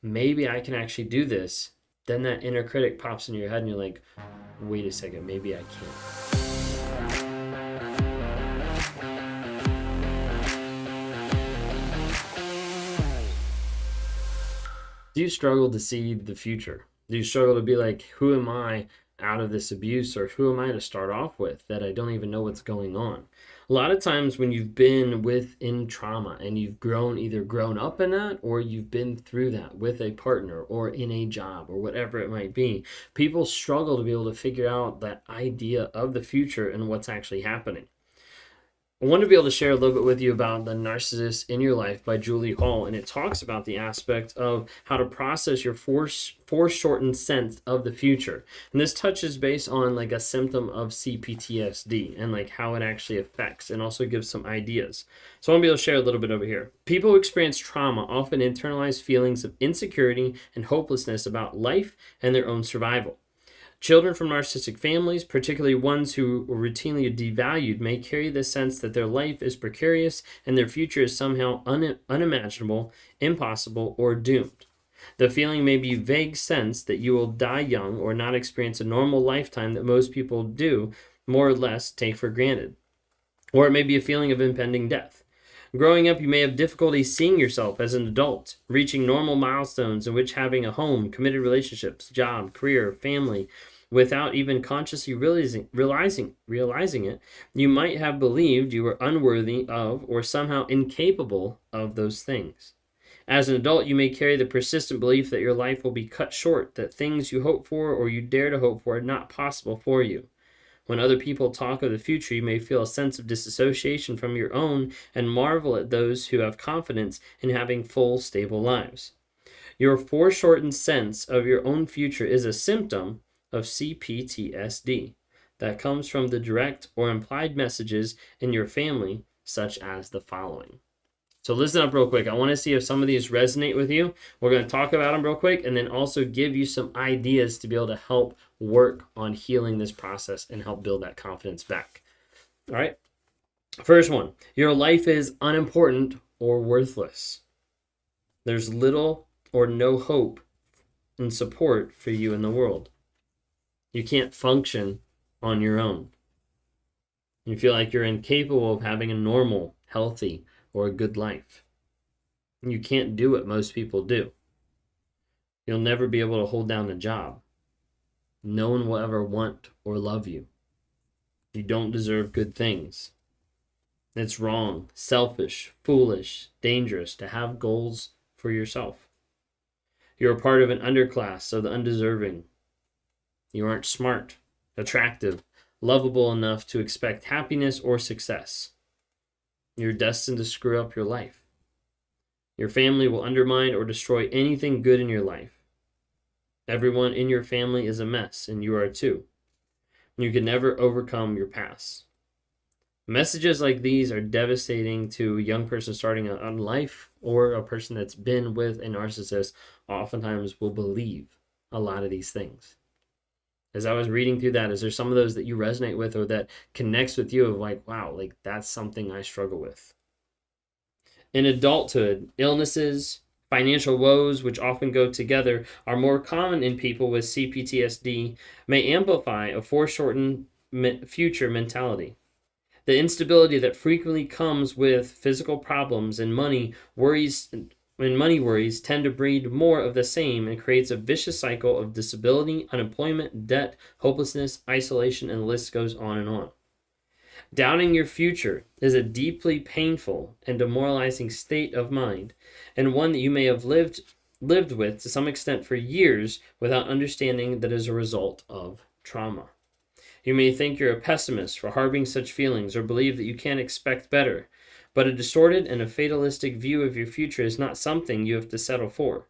maybe I can actually do this, then that inner critic pops in your head and you're like, wait a second, maybe I can't. Do you struggle to see the future? Do you struggle to be like, who am I out of this abuse, or who am I to start off with that I don't even know what's going on? A lot of times when you've been within trauma and you've either grown up in that, or you've been through that with a partner or in a job or whatever it might be, people struggle to be able to figure out that idea of the future and what's actually happening. I want to be able to share a little bit with you about The Narcissist in Your Life by Julie Hall, and it talks about the aspect of how to process your foreshortened sense of the future. And this touches base on like a symptom of CPTSD and like how it actually affects, and also gives some ideas. So I want to be able to share a little bit over here. People who experience trauma often internalize feelings of insecurity and hopelessness about life and their own survival. Children from narcissistic families, particularly ones who were routinely devalued, may carry the sense that their life is precarious and their future is somehow unimaginable, impossible, or doomed. The feeling may be a vague sense that you will die young or not experience a normal lifetime that most people do, more or less, take for granted. Or it may be a feeling of impending death. Growing up, you may have difficulty seeing yourself as an adult, reaching normal milestones in which having a home, committed relationships, job, career, family, without even consciously realizing it. You might have believed you were unworthy of or somehow incapable of those things. As an adult, you may carry the persistent belief that your life will be cut short, that things you hope for or you dare to hope for are not possible for you. When other people talk of the future, you may feel a sense of disassociation from your own and marvel at those who have confidence in having full, stable lives. Your foreshortened sense of your own future is a symptom of CPTSD that comes from the direct or implied messages in your family, such as the following. So listen up real quick. I want to see if some of these resonate with you. We're going to talk about them real quick and then also give you some ideas to be able to help work on healing this process and help build that confidence back. All right. First one, your life is unimportant or worthless. There's little or no hope and support for you in the world. You can't function on your own. You feel like you're incapable of having a normal, healthy, or a good life. You can't do what most people do. You'll never be able to hold down a job. No one will ever want or love you. You don't deserve good things. It's wrong, selfish, foolish, dangerous to have goals for yourself. You're a part of an underclass of the undeserving. You aren't smart, attractive, lovable enough to expect happiness or success. You're destined to screw up your life. Your family will undermine or destroy anything good in your life. Everyone in your family is a mess, and you are too. You can never overcome your past. Messages like these are devastating to a young person starting out on life, or a person that's been with a narcissist oftentimes will believe a lot of these things. As I was reading through that, is there some of those that you resonate with or that connects with you of like, wow, like that's something I struggle with? In adulthood, illnesses, financial woes, which often go together, are more common in people with CPTSD, may amplify a foreshortened future mentality. The instability that frequently comes with physical problems and money worries tend to breed more of the same and creates a vicious cycle of disability, unemployment, debt, hopelessness, isolation, and the list goes on and on. Doubting your future is a deeply painful and demoralizing state of mind, and one that you may have lived with to some extent for years without understanding that is a result of trauma. You may think you're a pessimist for harboring such feelings or believe that you can't expect better. But a distorted and a fatalistic view of your future is not something you have to settle for.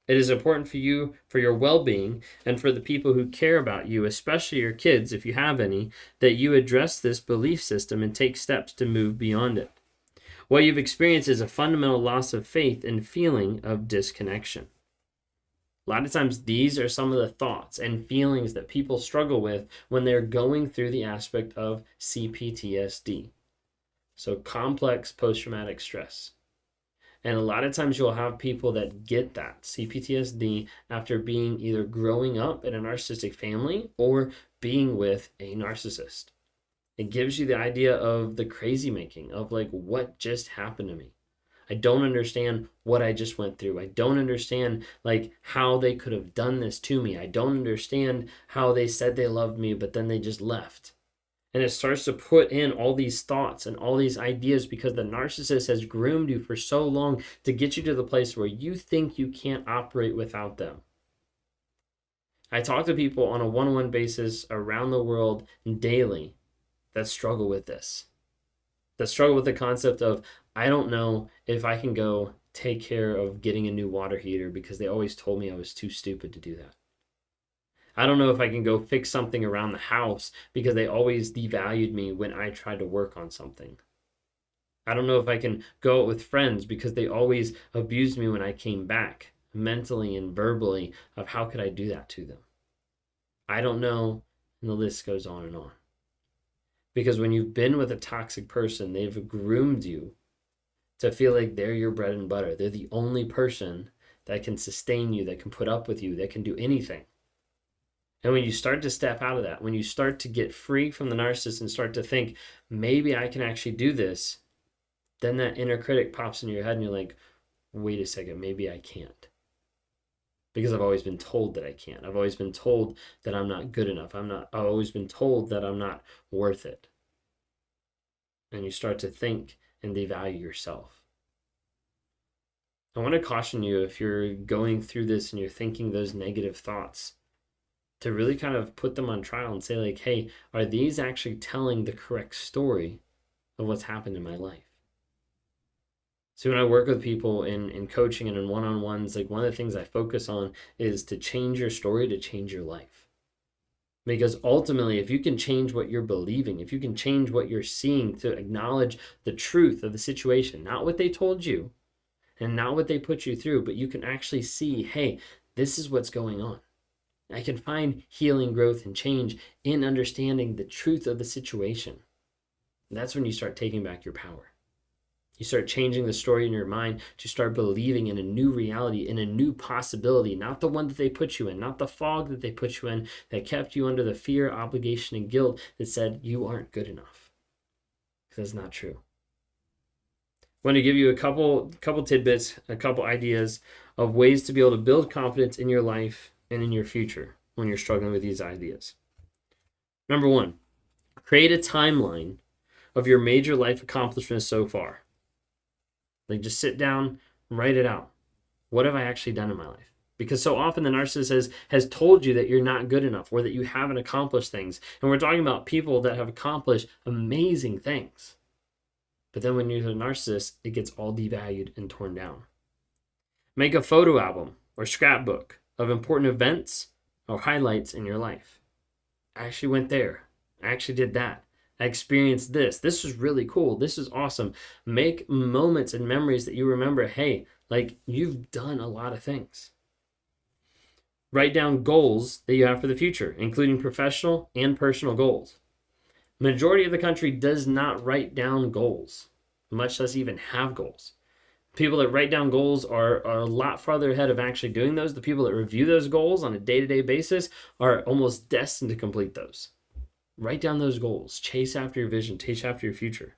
It is important for you, for your well-being, and for the people who care about you, especially your kids, if you have any, that you address this belief system and take steps to move beyond it. What you've experienced is a fundamental loss of faith and feeling of disconnection. A lot of times these are some of the thoughts and feelings that people struggle with when they're going through the aspect of CPTSD. So complex post-traumatic stress. And a lot of times you'll have people that get that CPTSD after being either growing up in a narcissistic family or being with a narcissist. It gives you the idea of the crazy making of like, what just happened to me? I don't understand what I just went through. I don't understand like how they could have done this to me. I don't understand how they said they loved me, but then they just left. And it starts to put in all these thoughts and all these ideas because the narcissist has groomed you for so long to get you to the place where you think you can't operate without them. I talk to people on a one-on-one basis around the world daily that struggle with this, that struggle with the concept of, I don't know if I can go take care of getting a new water heater because they always told me I was too stupid to do that. I don't know if I can go fix something around the house because they always devalued me when I tried to work on something. I don't know if I can go out with friends because they always abused me when I came back, mentally and verbally, of how could I do that to them. I don't know, and the list goes on and on. Because when you've been with a toxic person, they've groomed you to feel like they're your bread and butter. They're the only person that can sustain you, that can put up with you, that can do anything. And when you start to step out of that, when you start to get free from the narcissist and start to think, maybe I can actually do this, then that inner critic pops in your head and you're like, wait a second, maybe I can't. Because I've always been told that I can't. I've always been told that I'm not good enough. I've always been told that I'm not worth it. And you start to think and devalue yourself. I want to caution you, if you're going through this and you're thinking those negative thoughts, to really kind of put them on trial and say like, hey, are these actually telling the correct story of what's happened in my life? So when I work with people in coaching and in one-on-ones, like one of the things I focus on is to change your story to change your life. Because ultimately, if you can change what you're believing, if you can change what you're seeing to acknowledge the truth of the situation, not what they told you and not what they put you through, but you can actually see, hey, this is what's going on. I can find healing, growth, and change in understanding the truth of the situation. And that's when you start taking back your power. You start changing the story in your mind to start believing in a new reality, in a new possibility, not the one that they put you in, not the fog that they put you in that kept you under the fear, obligation, and guilt that said you aren't good enough. Because that's not true. I want to give you a couple tidbits, a couple ideas of ways to be able to build confidence in your life and in your future when you're struggling with these ideas. Number one, create a timeline of your major life accomplishments so far. Like just sit down, write it out. What have I actually done in my life? Because so often the narcissist has told you that you're not good enough or that you haven't accomplished things. And we're talking about people that have accomplished amazing things. But then when you're a narcissist, it gets all devalued and torn down. Make a photo album or scrapbook of important events or highlights in your life. I actually went there. I actually did that. I experienced this. This was really cool. This is awesome. Make moments and memories that you remember, hey, like you've done a lot of things. Write down goals that you have for the future, including professional and personal goals. Majority of the country does not write down goals, much less even have goals. People that write down goals are a lot farther ahead of actually doing those. The people that review those goals on a day-to-day basis are almost destined to complete those. Write down those goals. Chase after your vision. Chase after your future.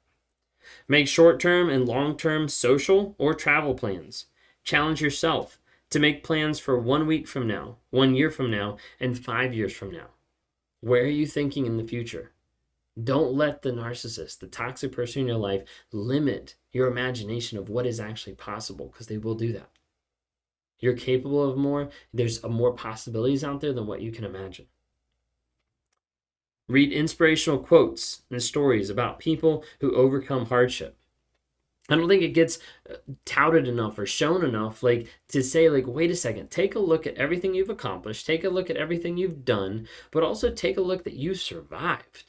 Make short-term and long-term social or travel plans. Challenge yourself to make plans for 1 week from now, 1 year from now, and 5 years from now. Where are you thinking in the future? Don't let the narcissist, the toxic person in your life, limit your imagination of what is actually possible, because they will do that. You're capable of more. There's more possibilities out there than what you can imagine. Read inspirational quotes and stories about people who overcome hardship. I don't think it gets touted enough or shown enough, like to say, like, wait a second, take a look at everything you've accomplished, take a look at everything you've done, but also take a look that you survived.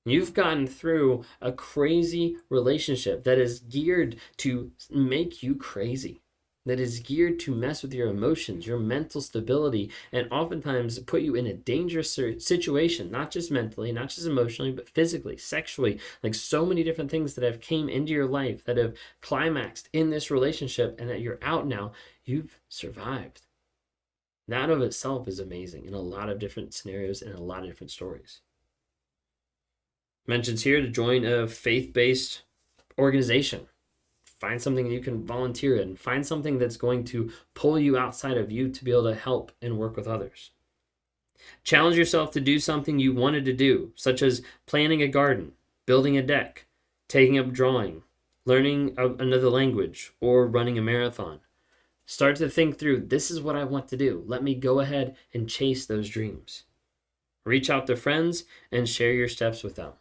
You've gotten through a crazy relationship that is geared to make you crazy. that is geared to mess with your emotions, your mental stability, and oftentimes put you in a dangerous situation, not just mentally, not just emotionally, but physically, sexually, like so many different things that have came into your life that have climaxed in this relationship, and that you're out now, you've survived. That of itself is amazing in a lot of different scenarios and a lot of different stories. Mentions here to join a faith-based organization. Find something you can volunteer in. Find something that's going to pull you outside of you to be able to help and work with others. Challenge yourself to do something you wanted to do, such as planting a garden, building a deck, taking up drawing, learning another language, or running a marathon. Start to think through, this is what I want to do. Let me go ahead and chase those dreams. Reach out to friends and share your steps with them.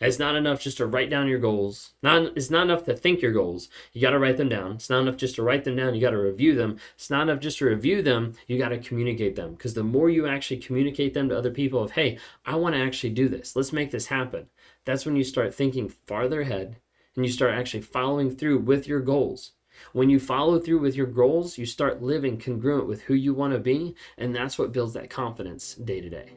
It's not enough just to write down your goals. It's not enough to think your goals. You got to write them down. It's not enough just to write them down. You got to review them. It's not enough just to review them. You got to communicate them. Because the more you actually communicate them to other people of, hey, I want to actually do this. Let's make this happen. That's when you start thinking farther ahead and you start actually following through with your goals. When you follow through with your goals, you start living congruent with who you want to be. And that's what builds that confidence day to day.